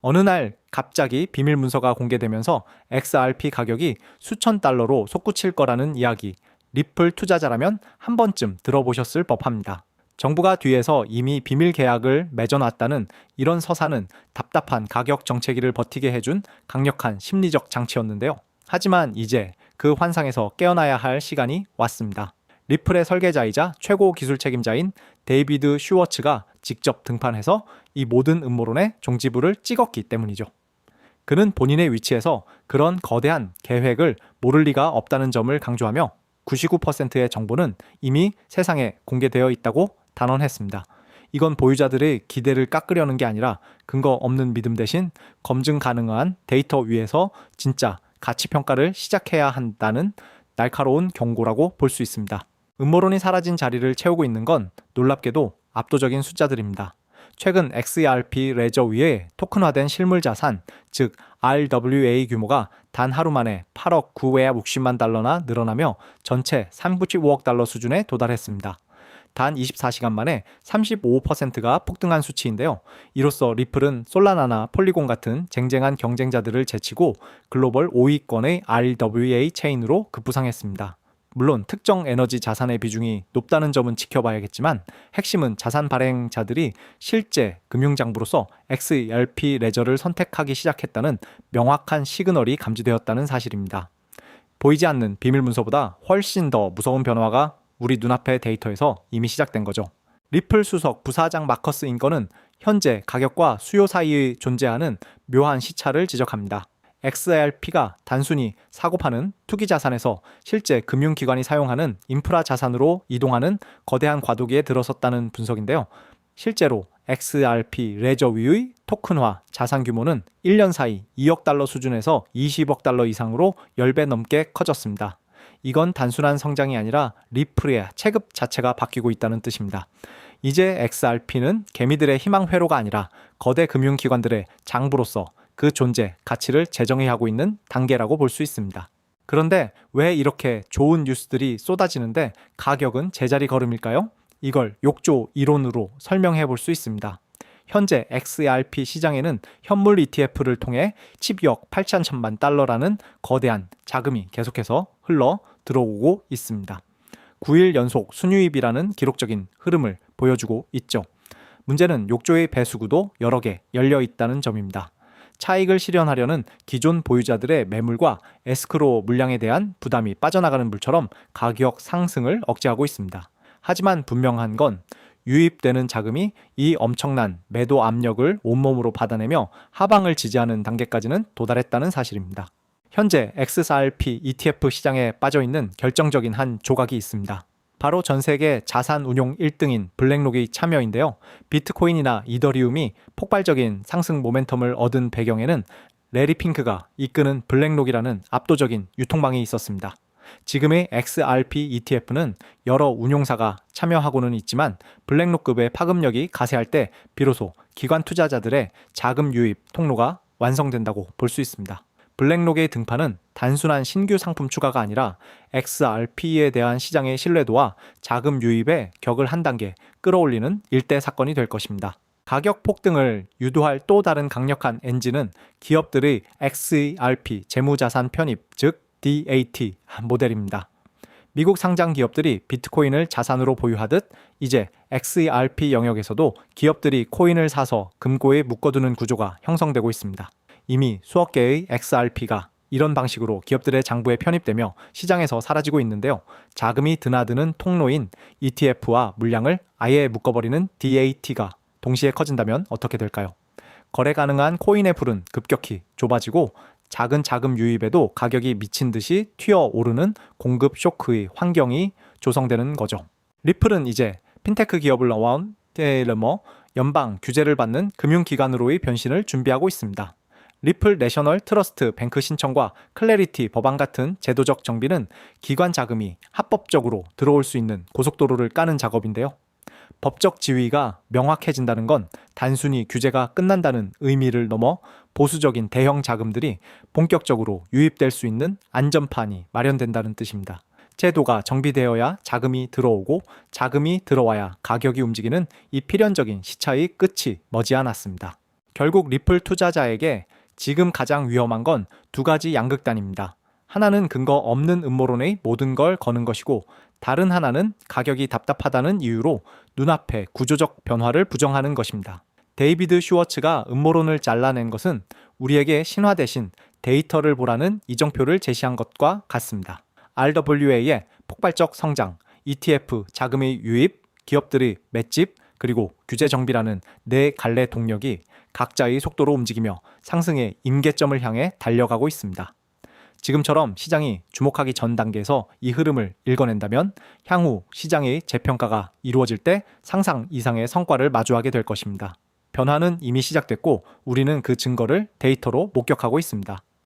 어느 날 갑자기 비밀 문서가 공개되면서 XRP 가격이 수천 달러로 솟구칠 거라는 이야기, 리플 투자자라면 한 번쯤 들어보셨을 법합니다. 정부가 뒤에서 이미 비밀 계약을 맺어놨다는 이런 서사는 답답한 가격 정체기를 버티게 해준 강력한 심리적 장치였는데요. 하지만 이제 그 환상에서 깨어나야 할 시간이 왔습니다. 리플의 설계자이자 최고 기술 책임자인 데이비드 슈워츠가 직접 등판해서 이 모든 음모론의 종지부를 찍었기 때문이죠. 그는 본인의 위치에서 그런 거대한 계획을 모를 리가 없다는 점을 강조하며 99%의 정보는 이미 세상에 공개되어 있다고 단언했습니다. 이건 보유자들의 기대를 깎으려는 게 아니라 근거 없는 믿음 대신 검증 가능한 데이터 위에서 진짜 가치 평가를 시작해야 한다는 날카로운 경고라고 볼 수 있습니다. 음모론이 사라진 자리를 채우고 있는 건 놀랍게도 압도적인 숫자들입니다. 최근 XRP 레저 위에 토큰화된 실물 자산, 즉 RWA 규모가 단 하루 만에 8억 960만 달러나 늘어나며 전체 35억 달러 수준에 도달했습니다. 단 24시간 만에 35%가 폭등한 수치인데요. 이로써 리플은 솔라나나 폴리곤 같은 쟁쟁한 경쟁자들을 제치고 글로벌 5위권의 RWA 체인으로 급부상했습니다. 물론 특정 에너지 자산의 비중이 높다는 점은 지켜봐야겠지만 핵심은 자산 발행자들이 실제 금융장부로서 XRP 레저를 선택하기 시작했다는 명확한 시그널이 감지되었다는 사실입니다. 보이지 않는 비밀 문서보다 훨씬 더 무서운 변화가 우리 눈앞의 데이터에서 이미 시작된 거죠. 리플 수석 부사장 마커스 인건은 현재 가격과 수요 사이에 존재하는 묘한 시차를 지적합니다. XRP가 단순히 사고 파는 투기 자산에서 실제 금융기관이 사용하는 인프라 자산으로 이동하는 거대한 과도기에 들어섰다는 분석인데요. 실제로 XRP 레저 위의 토큰화 자산 규모는 1년 사이 2억 달러 수준에서 20억 달러 이상으로 10배 넘게 커졌습니다. 이건 단순한 성장이 아니라 리플의 체급 자체가 바뀌고 있다는 뜻입니다. 이제 XRP는 개미들의 희망 회로가 아니라 거대 금융기관들의 장부로서 그 존재, 가치를 재정의하고 있는 단계라고 볼 수 있습니다. 그런데 왜 이렇게 좋은 뉴스들이 쏟아지는데 가격은 제자리 걸음일까요? 이걸 욕조 이론으로 설명해 볼 수 있습니다. 현재 XRP 시장에는 현물 ETF를 통해 12억 8천 천만 달러라는 거대한 자금이 계속해서 흘러 들어오고 있습니다. 9일 연속 순유입이라는 기록적인 흐름을 보여주고 있죠. 문제는 욕조의 배수구도 여러 개 열려 있다는 점입니다. 차익을 실현하려는 기존 보유자들의 매물과 에스크로 물량에 대한 부담이 빠져나가는 물처럼 가격 상승을 억제하고 있습니다. 하지만 분명한 건 유입되는 자금이 이 엄청난 매도 압력을 온몸으로 받아내며 하방을 지지하는 단계까지는 도달했다는 사실입니다. 현재 XRP ETF 시장에 빠져있는 결정적인 한 조각이 있습니다. 바로 전 세계 자산 운용 1등인 블랙록의 참여인데요. 비트코인이나 이더리움이 폭발적인 상승 모멘텀을 얻은 배경에는 레리 핑크가 이끄는 블랙록이라는 압도적인 유통망이 있었습니다. 지금의 XRP ETF는 여러 운용사가 참여하고는 있지만 블랙록급의 파급력이 가세할 때 비로소 기관 투자자들의 자금 유입 통로가 완성된다고 볼 수 있습니다. 블랙록의 등판은 단순한 신규 상품 추가가 아니라 XRP에 대한 시장의 신뢰도와 자금 유입의 격을 한 단계 끌어올리는 일대 사건이 될 것입니다. 가격 폭등을 유도할 또 다른 강력한 엔진은 기업들의 XRP 재무자산 편입, 즉 DAT 모델입니다. 미국 상장 기업들이 비트코인을 자산으로 보유하듯 이제 XRP 영역에서도 기업들이 코인을 사서 금고에 묶어두는 구조가 형성되고 있습니다. 이미 수억 개의 XRP가 이런 방식으로 기업들의 장부에 편입되며 시장에서 사라지고 있는데요. 자금이 드나드는 통로인 ETF와 물량을 아예 묶어버리는 DAT가 동시에 커진다면 어떻게 될까요? 거래 가능한 코인의 풀은 급격히 좁아지고 작은 자금 유입에도 가격이 미친 듯이 튀어오르는 공급 쇼크의 환경이 조성되는 거죠. 리플은 이제 핀테크 기업을 넘어 연방 규제를 받는 금융기관으로의 변신을 준비하고 있습니다. 리플 내셔널 트러스트 뱅크 신청과 클래리티 법안 같은 제도적 정비는 기관 자금이 합법적으로 들어올 수 있는 고속도로를 까는 작업인데요. 법적 지위가 명확해진다는 건 단순히 규제가 끝난다는 의미를 넘어 보수적인 대형 자금들이 본격적으로 유입될 수 있는 안전판이 마련된다는 뜻입니다. 제도가 정비되어야 자금이 들어오고 자금이 들어와야 가격이 움직이는 이 필연적인 시차의 끝이 머지않았습니다. 결국 리플 투자자에게 지금 가장 위험한 건 두 가지 양극단입니다. 하나는 근거 없는 음모론의 모든 걸 거는 것이고, 다른 하나는 가격이 답답하다는 이유로 눈앞의 구조적 변화를 부정하는 것입니다. 데이비드 슈워츠가 음모론을 잘라낸 것은 우리에게 신화 대신 데이터를 보라는 이정표를 제시한 것과 같습니다. RWA의 폭발적 성장, ETF 자금의 유입, 기업들의 맷집, 그리고 규제 정비라는 네 갈래 동력이 각자의 속도로 움직이며 상승의 임계점을 향해 달려가고 있습니다. 지금처럼 시장이 주목하기 전 단계에서 이 흐름을 읽어낸다면 향후 시장의 재평가가 이루어질 때 상상 이상의 성과를 마주하게 될 것입니다. 변화는 이미 시작됐고 우리는 그 증거를 데이터로 목격하고 있습니다.